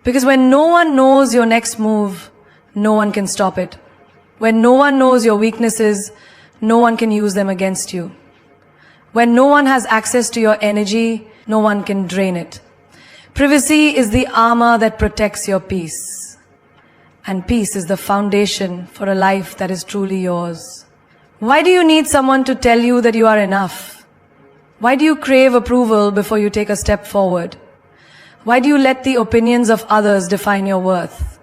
Because when no one knows your next move, no one can stop it. When no one knows your weaknesses, no one can use them against you. When no one has access to your energy, no one can drain it. Privacy is the armor that protects your peace. And peace is the foundation for a life that is truly yours. Why do you need someone to tell you that you are enough? Why do you crave approval before you take a step forward? Why do you let the opinions of others define your worth?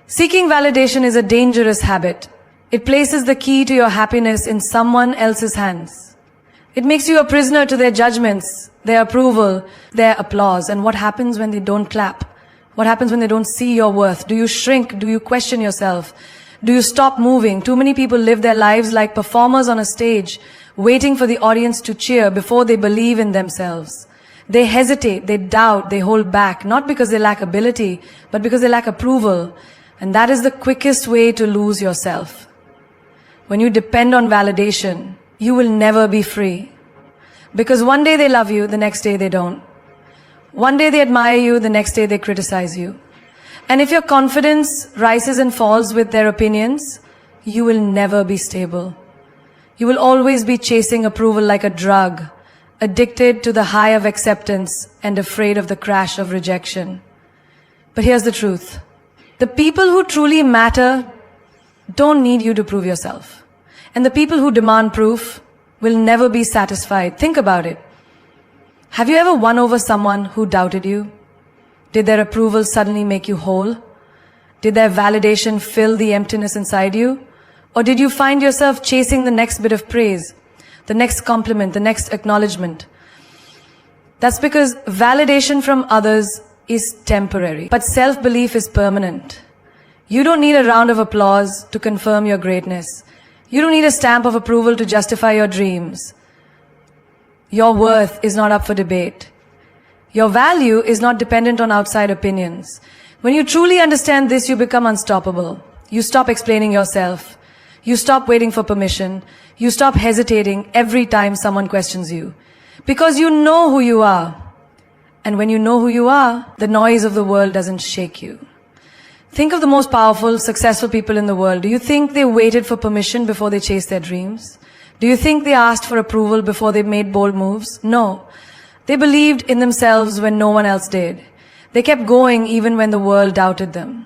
Seeking validation is a dangerous habit. It places the key to your happiness in someone else's hands. It makes you a prisoner to their judgments, their approval, their applause. And what happens when they don't clap? What happens when they don't see your worth? Do you shrink? Do you question yourself? Do you stop moving? Too many people live their lives like performers on a stage, waiting for the audience to cheer before they believe in themselves. They hesitate, they doubt, they hold back, not because they lack ability, but because they lack approval. And that is the quickest way to lose yourself. When you depend on validation, you will never be free. Because one day they love you, the next day they don't. One day they admire you, the next day they criticize you. And if your confidence rises and falls with their opinions, you will never be stable. You will always be chasing approval like a drug, addicted to the high of acceptance and afraid of the crash of rejection. But here's the truth. The people who truly matter don't need you to prove yourself. And the people who demand proof will never be satisfied. Think about it. Have you ever won over someone who doubted you? Did their approval suddenly make you whole? Did their validation fill the emptiness inside you? Or did you find yourself chasing the next bit of praise, the next compliment, the next acknowledgement? That's because validation from others is temporary, but self-belief is permanent. You don't need a round of applause to confirm your greatness. You don't need a stamp of approval to justify your dreams. Your worth is not up for debate. Your value is not dependent on outside opinions. When you truly understand this, you become unstoppable. You stop explaining yourself. You stop waiting for permission. You stop hesitating every time someone questions you. Because you know who you are. And when you know who you are, the noise of the world doesn't shake you. Think of the most powerful, successful people in the world. Do you think they waited for permission before they chased their dreams? Do you think they asked for approval before they made bold moves? No. They believed in themselves when no one else did. They kept going even when the world doubted them.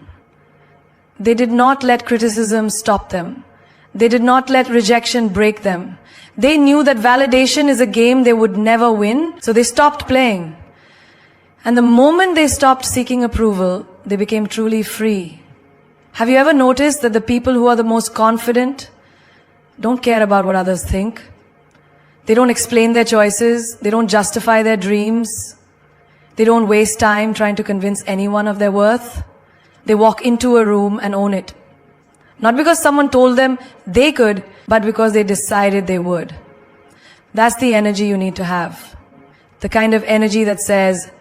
They did not let criticism stop them. They did not let rejection break them. They knew that validation is a game they would never win, so they stopped playing. And the moment they stopped seeking approval, they became truly free. Have you ever noticed that the people who are the most confident don't care about what others think? They don't explain their choices. They don't justify their dreams. They don't waste time trying to convince anyone of their worth. They walk into a room and own it. Not because someone told them they could, but because they decided they would. That's the energy you need to have. The kind of energy that says,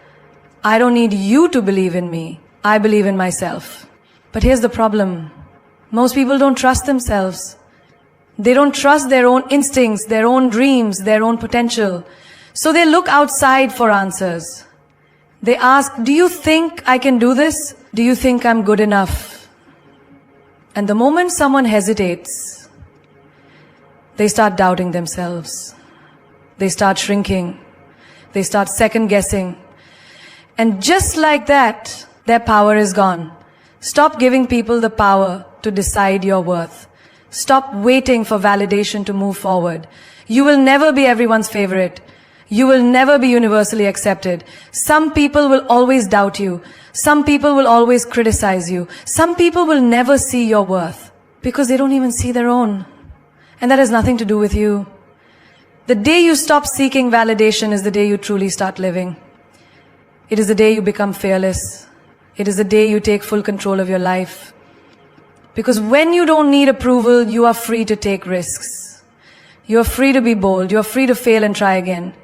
I don't need you to believe in me. I believe in myself. But here's the problem. Most people don't trust themselves. They don't trust their own instincts, their own dreams, their own potential. So they look outside for answers. They ask, do you think I can do this? Do you think I'm good enough? And the moment someone hesitates, they start doubting themselves. They start shrinking. They start second guessing. And just like that, their power is gone. Stop giving people the power to decide your worth. Stop waiting for validation to move forward. You will never be everyone's favorite. You will never be universally accepted. Some people will always doubt you. Some people will always criticize you. Some people will never see your worth because they don't even see their own. And that has nothing to do with you. The day you stop seeking validation is the day you truly start living. It is the day you become fearless. It is the day you take full control of your life. Because when you don't need approval, you are free to take risks. You are free to be bold. You are free to fail and try again.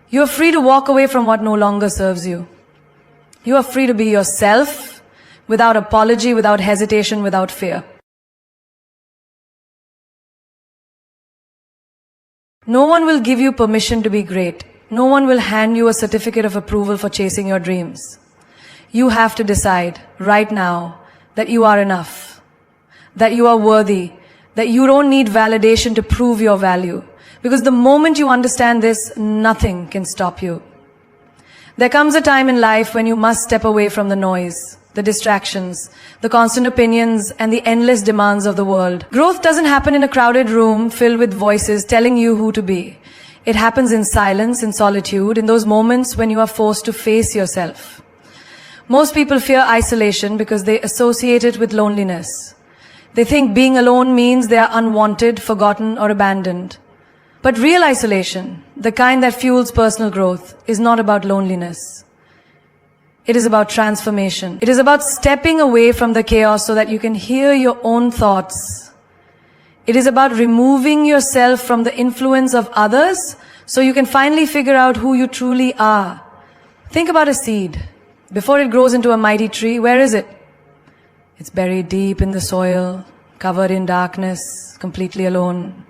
You are free to walk away from what no longer serves you. You are free to be yourself without apology, without hesitation, without fear. No one will give you permission to be great. No one will hand you a certificate of approval for chasing your dreams. You have to decide right now that you are enough, that you are worthy, that you don't need validation to prove your value. Because the moment you understand this, nothing can stop you. There comes a time in life when you must step away from the noise, the distractions, the constant opinions, and the endless demands of the world. Growth doesn't happen in a crowded room filled with voices telling you who to be. It happens in silence, in solitude, in those moments when you are forced to face yourself. Most people fear isolation because they associate it with loneliness. They think being alone means they are unwanted, forgotten, or abandoned. But real isolation, the kind that fuels personal growth, is not about loneliness. It is about transformation. It is about stepping away from the chaos so that you can hear your own thoughts. It is about removing yourself from the influence of others so you can finally figure out who you truly are. Think about a seed. Before it grows into a mighty tree, where is it? It's buried deep in the soil, covered in darkness, completely alone.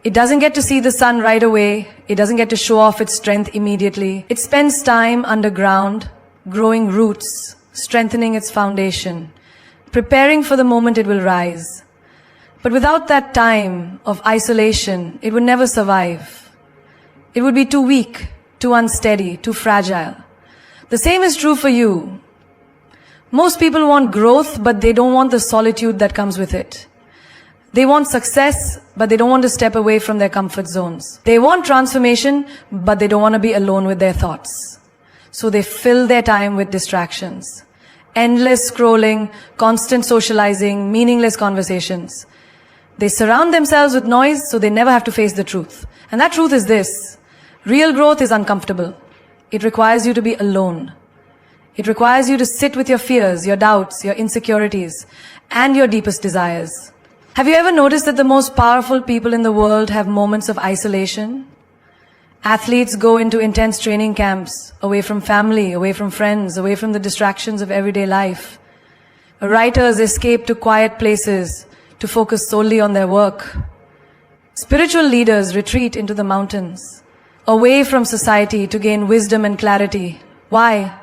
It doesn't get to see the sun right away. It doesn't get to show off its strength immediately. It spends time underground, growing roots, strengthening its foundation, preparing for the moment it will rise. But without that time of isolation, it would never survive. It would be too weak, too unsteady, too fragile. The same is true for you. Most people want growth, but they don't want the solitude that comes with it. They want success, but they don't want to step away from their comfort zones. They want transformation, but they don't want to be alone with their thoughts. So they fill their time with distractions. Endless scrolling, constant socializing, meaningless conversations. They surround themselves with noise so they never have to face the truth. And that truth is this: real growth is uncomfortable. It requires you to be alone. It requires you to sit with your fears, your doubts, your insecurities, and your deepest desires. Have you ever noticed that the most powerful people in the world have moments of isolation? Athletes go into intense training camps, away from family, away from friends, away from the distractions of everyday life. Writers escape to quiet places to focus solely on their work. Spiritual leaders retreat into the mountains, away from society to gain wisdom and clarity. Why?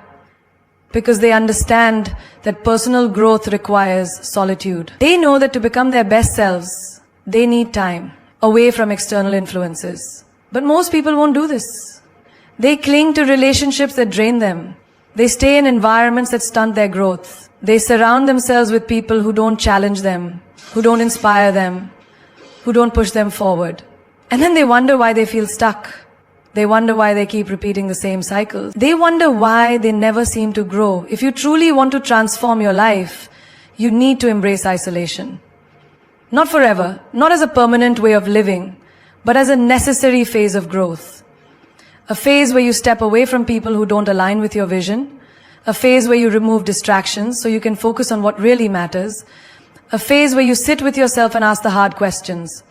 Because they understand that personal growth requires solitude. They know that to become their best selves, they need time, away from external influences. But most people won't do this. They cling to relationships that drain them. They stay in environments that stunt their growth. They surround themselves with people who don't challenge them, who don't inspire them, who don't push them forward. And then they wonder why they feel stuck. They wonder why they keep repeating the same cycles. They wonder why they never seem to grow. If you truly want to transform your life, you need to embrace isolation. Not forever, not as a permanent way of living, but as a necessary phase of growth. A phase where you step away from people who don't align with your vision. A phase where you remove distractions so you can focus on what really matters. A phase where you sit with yourself and ask the hard questions.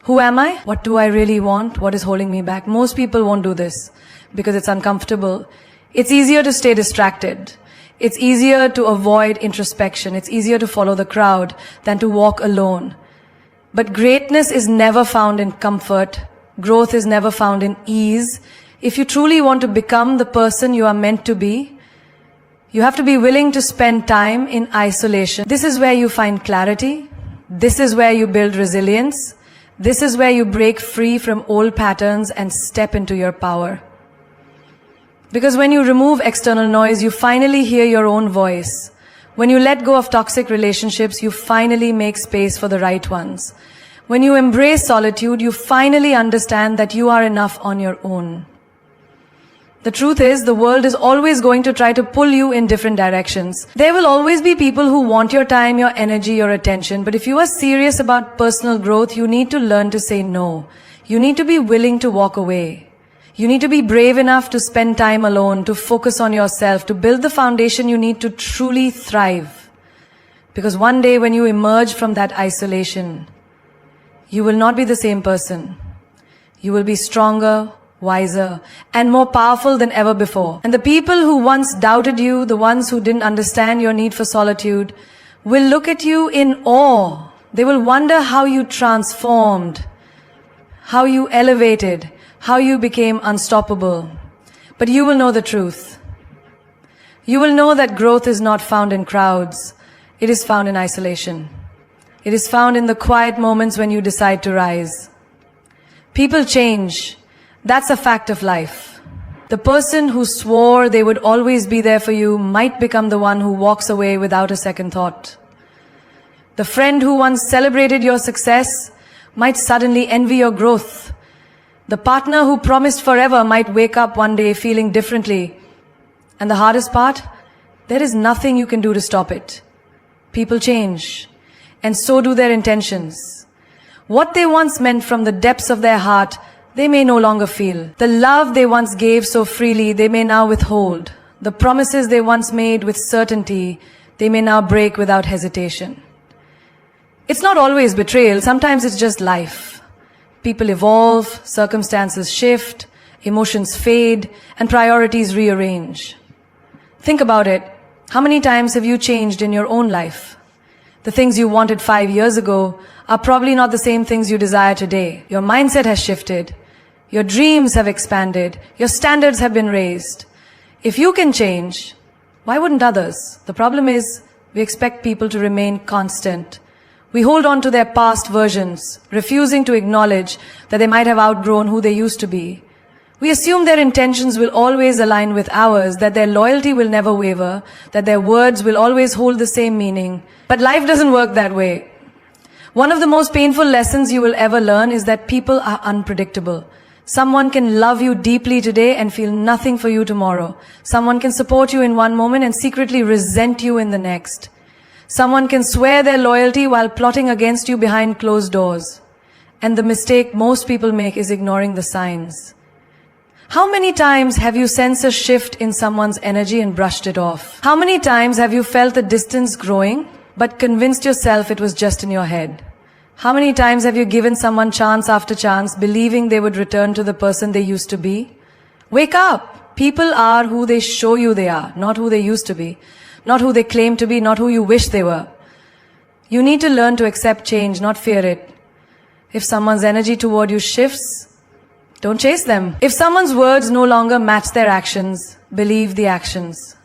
Who am I? What do I really want? What is holding me back? Most people won't do this because it's uncomfortable. It's easier to stay distracted. It's easier to avoid introspection. It's easier to follow the crowd than to walk alone. But greatness is never found in comfort. Growth is never found in ease. If you truly want to become the person you are meant to be, you have to be willing to spend time in isolation. This is where you find clarity. This is where you build resilience. This is where you break free from old patterns and step into your power. Because when you remove external noise, you finally hear your own voice. When you let go of toxic relationships, you finally make space for the right ones. When you embrace solitude, you finally understand that you are enough on your own. The truth is, the world is always going to try to pull you in different directions. There will always be people who want your time, your energy, your attention. But if you are serious about personal growth, you need to learn to say no. You need to be willing to walk away. You need to be brave enough to spend time alone, to focus on yourself, to build the foundation you need to truly thrive. Because one day when you emerge from that isolation, you will not be the same person. You will be stronger, wiser, and more powerful than ever before. And the people who once doubted you, the ones who didn't understand your need for solitude, will look at you in awe. They will wonder how you transformed, how you elevated, how you became unstoppable. But you will know the truth. You will know that growth is not found in crowds. It is found in isolation. It is found in the quiet moments when you decide to rise. People change. That's a fact of life. The person who swore they would always be there for you might become the one who walks away without a second thought. The friend who once celebrated your success might suddenly envy your growth. The partner who promised forever might wake up one day feeling differently. And the hardest part, there is nothing you can do to stop it. People change, and so do their intentions. What they once meant from the depths of their heart, they may no longer feel. The love they once gave so freely, they may now withhold. The promises they once made with certainty, they may now break without hesitation. It's not always betrayal, sometimes it's just life. People evolve, circumstances shift, emotions fade, and priorities rearrange. Think about it. How many times have you changed in your own life? The things you wanted 5 years ago are probably not the same things you desire today. Your mindset has shifted. Your dreams have expanded. Your standards have been raised. If you can change, why wouldn't others? The problem is, we expect people to remain constant. We hold on to their past versions, refusing to acknowledge that they might have outgrown who they used to be. We assume their intentions will always align with ours, that their loyalty will never waver, that their words will always hold the same meaning. But life doesn't work that way. One of the most painful lessons you will ever learn is that people are unpredictable. Someone can love you deeply today and feel nothing for you tomorrow. Someone can support you in one moment and secretly resent you in the next. Someone can swear their loyalty while plotting against you behind closed doors. And the mistake most people make is ignoring the signs. How many times have you sensed a shift in someone's energy and brushed it off? How many times have you felt the distance growing, but convinced yourself it was just in your head? How many times have you given someone chance after chance, believing they would return to the person they used to be? Wake up! People are who they show you they are, not who they used to be. Not who they claim to be, not who you wish they were. You need to learn to accept change, not fear it. If someone's energy toward you shifts, don't chase them. If someone's words no longer match their actions, believe the actions.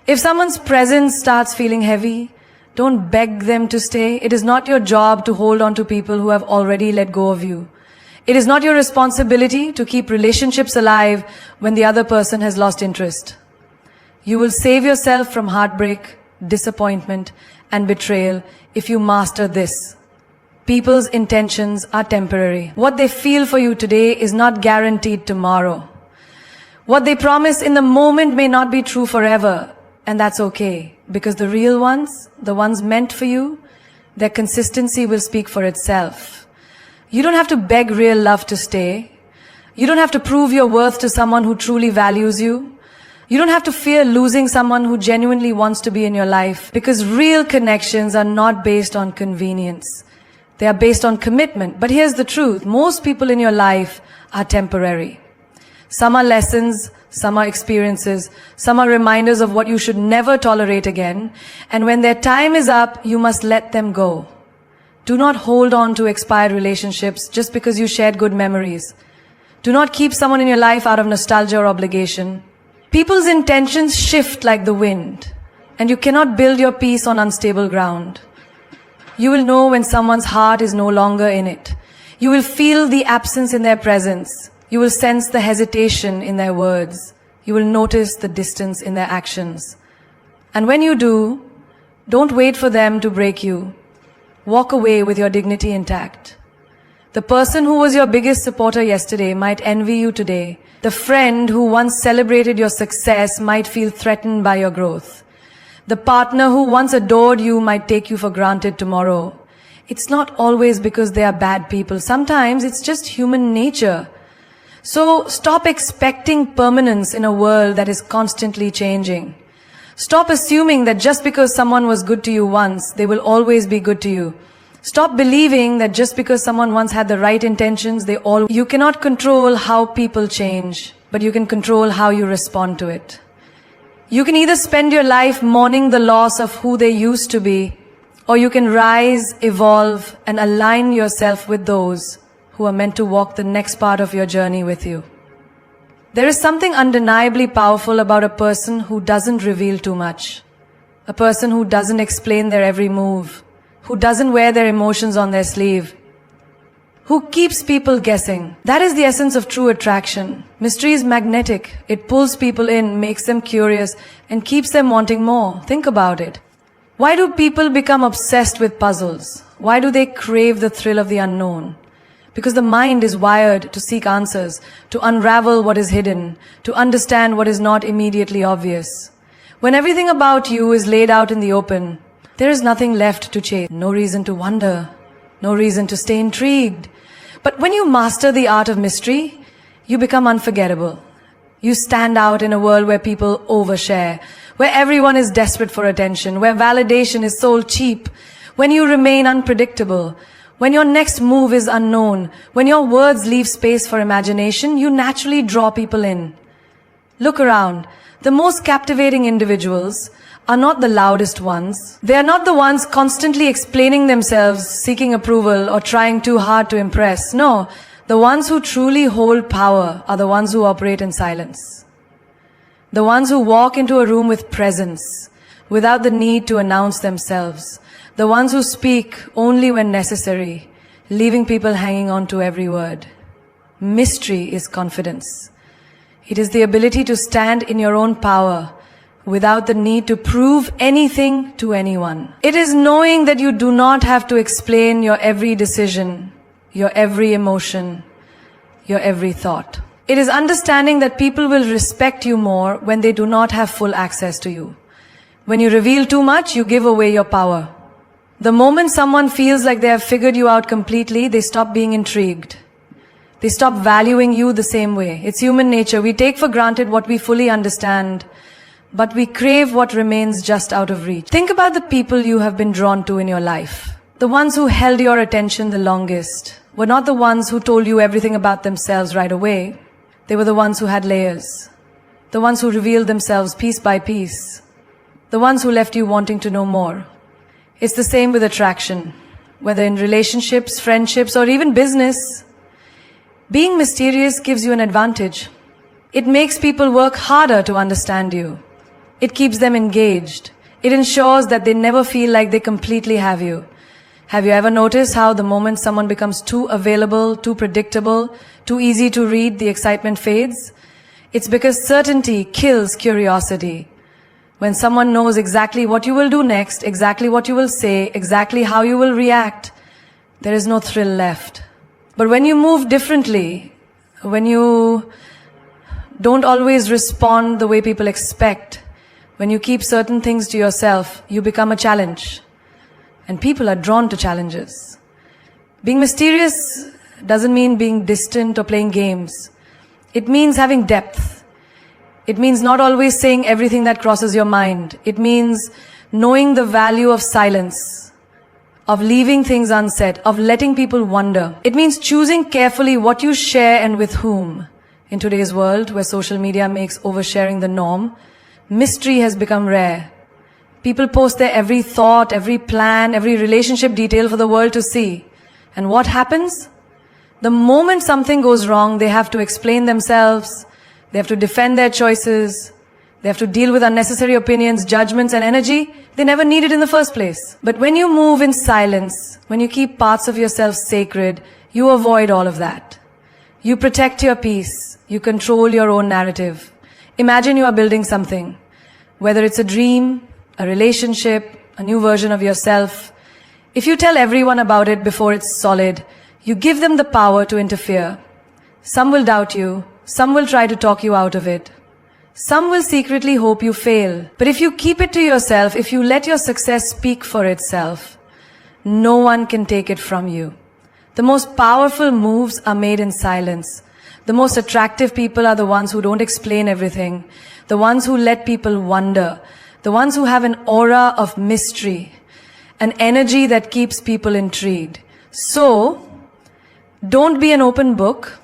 If someone's presence starts feeling heavy, don't beg them to stay. It is not your job to hold on to people who have already let go of you. It is not your responsibility to keep relationships alive when the other person has lost interest. You will save yourself from heartbreak, disappointment, and betrayal if you master this. People's intentions are temporary. What they feel for you today is not guaranteed tomorrow. What they promise in the moment may not be true forever, and that's okay, because the real ones, the ones meant for you, their consistency will speak for itself. You don't have to beg real love to stay. You don't have to prove your worth to someone who truly values you. You don't have to fear losing someone who genuinely wants to be in your life, because real connections are not based on convenience. They are based on commitment. But here's the truth. Most people in your life are temporary. Some are lessons, some are experiences, some are reminders of what you should never tolerate again. And when their time is up, you must let them go. Do not hold on to expired relationships just because you shared good memories. Do not keep someone in your life out of nostalgia or obligation. People's intentions shift like the wind, and you cannot build your peace on unstable ground. You will know when someone's heart is no longer in it. You will feel the absence in their presence. You will sense the hesitation in their words. You will notice the distance in their actions. And when you do, don't wait for them to break you. Walk away with your dignity intact. The person who was your biggest supporter yesterday might envy you today. The friend who once celebrated your success might feel threatened by your growth. The partner who once adored you might take you for granted tomorrow. It's not always because they are bad people. Sometimes it's just human nature. So stop expecting permanence in a world that is constantly changing. Stop assuming that just because someone was good to you once, they will always be good to you. Stop believing that just because someone once had the right intentions, you cannot control how people change, but you can control how you respond to it. You can either spend your life mourning the loss of who they used to be, or you can rise, evolve, and align yourself with those who are meant to walk the next part of your journey with you. There is something undeniably powerful about a person who doesn't reveal too much. A person who doesn't explain their every move, who doesn't wear their emotions on their sleeve, who keeps people guessing. That is the essence of true attraction. Mystery is magnetic. It pulls people in, makes them curious, and keeps them wanting more. Think about it. Why do people become obsessed with puzzles? Why do they crave the thrill of the unknown? Because the mind is wired to seek answers, to unravel what is hidden, to understand what is not immediately obvious. When everything about you is laid out in the open, there is nothing left to chase. No reason to wonder, no reason to stay intrigued. But when you master the art of mystery, you become unforgettable. You stand out in a world where people overshare, where everyone is desperate for attention, where validation is sold cheap, when you remain unpredictable, when your next move is unknown, when your words leave space for imagination, you naturally draw people in. Look around. The most captivating individuals are not the loudest ones. They are not the ones constantly explaining themselves, seeking approval, or trying too hard to impress. No, the ones who truly hold power are the ones who operate in silence. The ones who walk into a room with presence, without the need to announce themselves. The ones who speak only when necessary, leaving people hanging on to every word. Mystery is confidence. It is the ability to stand in your own power without the need to prove anything to anyone. It is knowing that you do not have to explain your every decision, your every emotion, your every thought. It is understanding that people will respect you more when they do not have full access to you. When you reveal too much, you give away your power. The moment someone feels like they have figured you out completely, they stop being intrigued. They stop valuing you the same way. It's human nature. We take for granted what we fully understand, but we crave what remains just out of reach. Think about the people you have been drawn to in your life. The ones who held your attention the longest were not the ones who told you everything about themselves right away. They were the ones who had layers. The ones who revealed themselves piece by piece. The ones who left you wanting to know more. It's the same with attraction, whether in relationships, friendships, or even business. Being mysterious gives you an advantage. It makes people work harder to understand you. It keeps them engaged. It ensures that they never feel like they completely have you. Have you ever noticed how the moment someone becomes too available, too predictable, too easy to read, the excitement fades? It's because certainty kills curiosity. When someone knows exactly what you will do next, exactly what you will say, exactly how you will react, there is no thrill left. But when you move differently, when you don't always respond the way people expect, when you keep certain things to yourself, you become a challenge. And people are drawn to challenges. Being mysterious doesn't mean being distant or playing games. It means having depth. It means not always saying everything that crosses your mind. It means knowing the value of silence, of leaving things unsaid, of letting people wonder. It means choosing carefully what you share and with whom. In today's world, where social media makes oversharing the norm, mystery has become rare. People post their every thought, every plan, every relationship detail for the world to see. And what happens? The moment something goes wrong, they have to explain themselves. They have to defend their choices. They have to deal with unnecessary opinions, judgments, and energy they never needed in the first place. But when you move in silence, when you keep parts of yourself sacred, you avoid all of that. You protect your peace. You control your own narrative. Imagine you are building something, whether it's a dream, a relationship, a new version of yourself. If you tell everyone about it before it's solid, you give them the power to interfere. Some will doubt you. Some will try to talk you out of it. Some will secretly hope you fail. But if you keep it to yourself, if you let your success speak for itself, no one can take it from you. The most powerful moves are made in silence. The most attractive people are the ones who don't explain everything. The ones who let people wonder. The ones who have an aura of mystery. An energy that keeps people intrigued. So, don't be an open book.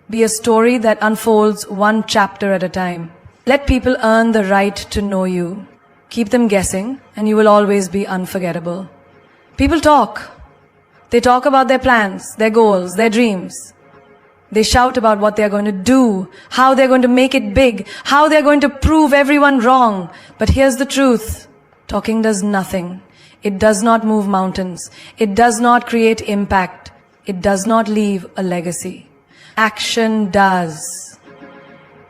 Be a story that unfolds one chapter at a time. Let people earn the right to know you. Keep them guessing, and you will always be unforgettable. People talk. They talk about their plans, their goals, their dreams. They shout about what they're going to do, how they're going to make it big, how they're going to prove everyone wrong. But here's the truth. Talking does nothing. It does not move mountains. It does not create impact. It does not leave a legacy. Action does.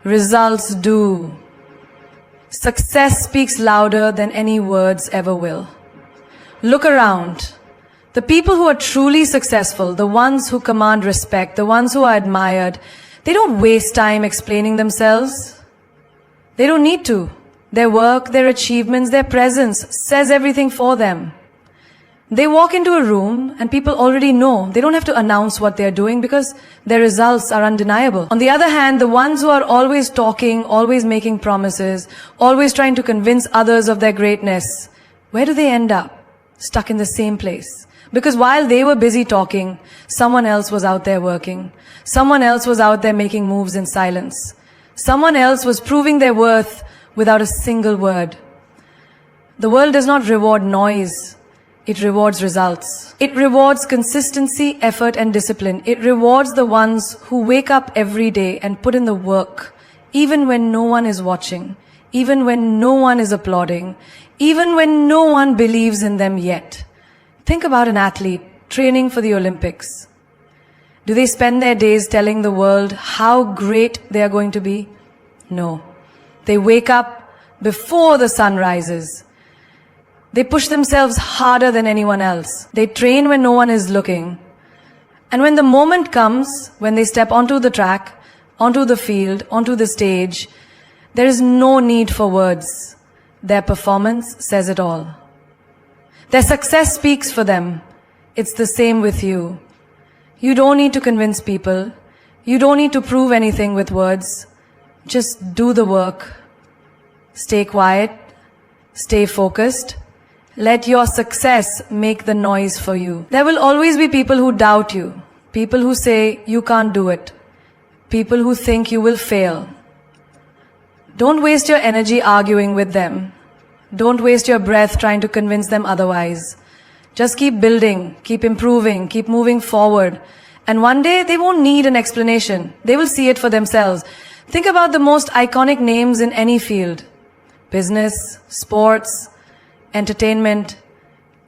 Results do. Success speaks louder than any words ever will. Look around. The people who are truly successful, the ones who command respect, the ones who are admired, they don't waste time explaining themselves. They don't need to. Their work, their achievements, their presence says everything for them. They walk into a room and people already know. They don't have to announce what they're doing because their results are undeniable. On the other hand, the ones who are always talking, always making promises, always trying to convince others of their greatness, where do they end up? Stuck in the same place. Because while they were busy talking, someone else was out there working. Someone else was out there making moves in silence. Someone else was proving their worth without a single word. The world does not reward noise. It rewards results. It rewards consistency, effort, and discipline. It rewards the ones who wake up every day and put in the work, even when no one is watching, even when no one is applauding, even when no one believes in them yet. Think about an athlete training for the Olympics. Do they spend their days telling the world how great they are going to be? No. They wake up before the sun rises. They push themselves harder than anyone else. They train when no one is looking. And when the moment comes, when they step onto the track, onto the field, onto the stage, there is no need for words. Their performance says it all. Their success speaks for them. It's the same with you. You don't need to convince people. You don't need to prove anything with words. Just do the work. Stay quiet. Stay focused. Let your success make the noise for you. There will always be people who doubt you. People who say you can't do it. People who think you will fail. Don't waste your energy arguing with them. Don't waste your breath trying to convince them otherwise. Just keep building, keep improving, keep moving forward. And one day they won't need an explanation. They will see it for themselves. Think about the most iconic names in any field. Business, sports, entertainment,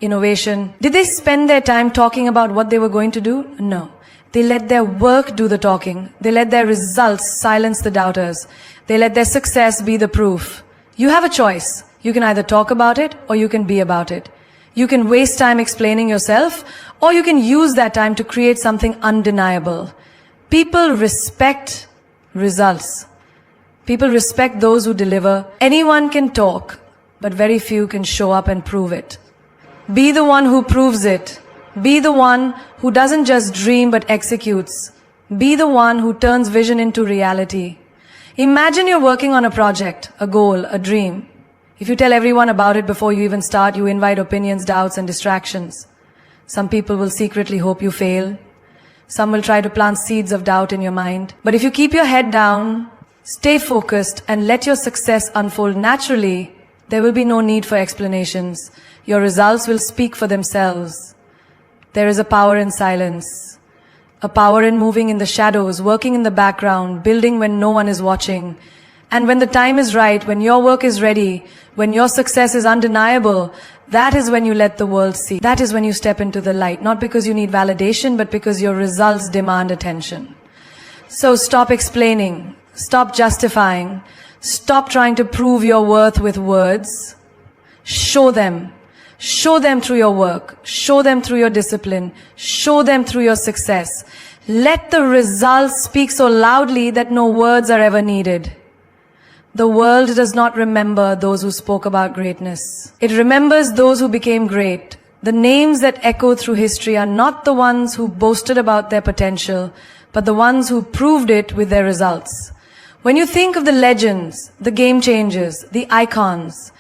innovation. Did they spend their time talking about what they were going to do? No. They let their work do the talking. They let their results silence the doubters. They let their success be the proof. You have a choice. You can either talk about it or you can be about it. You can waste time explaining yourself or you can use that time to create something undeniable. People respect results. People respect those who deliver. Anyone can talk, but very few can show up and prove it. Be the one who proves it. Be the one who doesn't just dream but executes. Be the one who turns vision into reality. Imagine you're working on a project, a goal, a dream. If you tell everyone about it before you even start, you invite opinions, doubts, and distractions. Some people will secretly hope you fail. Some will try to plant seeds of doubt in your mind. But if you keep your head down, stay focused, and let your success unfold naturally, there will be no need for explanations. Your results will speak for themselves. There is a power in silence, a power in moving in the shadows, working in the background, building when no one is watching. And when the time is right, when your work is ready, when your success is undeniable, that is when you let the world see. That is when you step into the light, not because you need validation, but because your results demand attention. So stop explaining, stop justifying, stop trying to prove your worth with words. Show them. Show them through your work. Show them through your discipline. Show them through your success. Let the results speak so loudly that no words are ever needed. The world does not remember those who spoke about greatness. It remembers those who became great. The names that echo through history are not the ones who boasted about their potential, but the ones who proved it with their results. When you think of the legends, the game changers, the icons,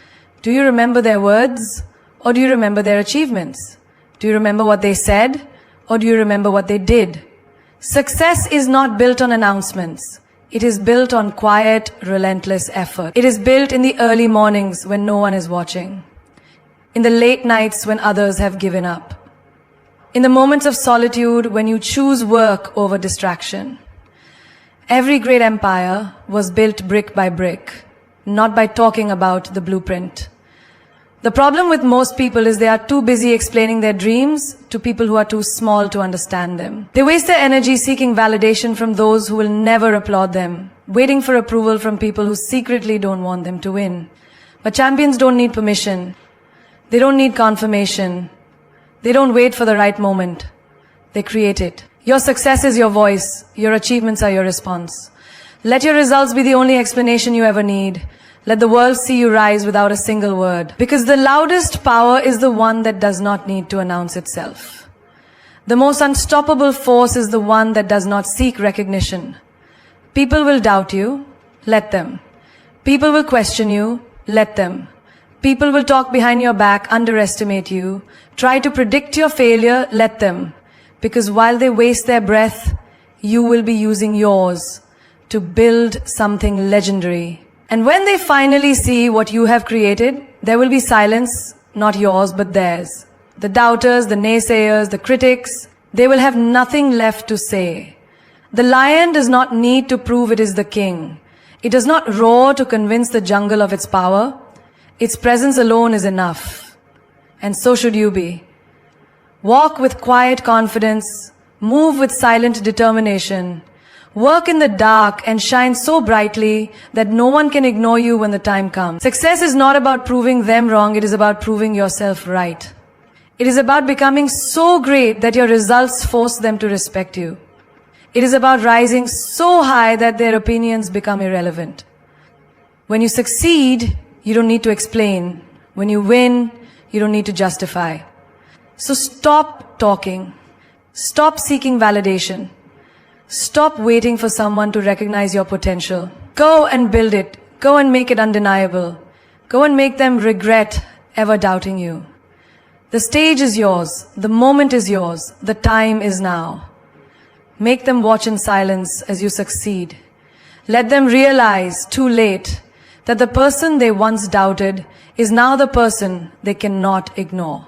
do you remember their words or do you remember their achievements? Do you remember what they said or do you remember what they did? Success is not built on announcements. It is built on quiet, relentless effort. It is built in the early mornings when no one is watching. In the late nights when others have given up. In the moments of solitude when you choose work over distraction. Every great empire was built brick by brick, not by talking about the blueprint. The problem with most people is they are too busy explaining their dreams to people who are too small to understand them. They waste their energy seeking validation from those who will never applaud them, waiting for approval from people who secretly don't want them to win. But champions don't need permission. They don't need confirmation. They don't wait for the right moment. They create it. Your success is your voice. Your achievements are your response. Let your results be the only explanation you ever need. Let the world see you rise without a single word. Because the loudest power is the one that does not need to announce itself. The most unstoppable force is the one that does not seek recognition. People will doubt you. Let them. People will question you. Let them. People will talk behind your back, underestimate you, try to predict your failure. Let them. Because while they waste their breath, you will be using yours to build something legendary. And when they finally see what you have created, there will be silence, not yours, but theirs. The doubters, the naysayers, the critics, they will have nothing left to say. The lion does not need to prove it is the king. It does not roar to convince the jungle of its power. Its presence alone is enough. And so should you be. Walk with quiet confidence, move with silent determination, work in the dark and shine so brightly that no one can ignore you when the time comes. Success is not about proving them wrong, it is about proving yourself right. It is about becoming so great that your results force them to respect you. It is about rising so high that their opinions become irrelevant. When you succeed, you don't need to explain. When you win, you don't need to justify. So stop talking. Stop seeking validation. Stop waiting for someone to recognize your potential. Go and build it. Go and make it undeniable. Go and make them regret ever doubting you. The stage is yours. The moment is yours. The time is now. Make them watch in silence as you succeed. Let them realize, too late, that the person they once doubted is now the person they cannot ignore.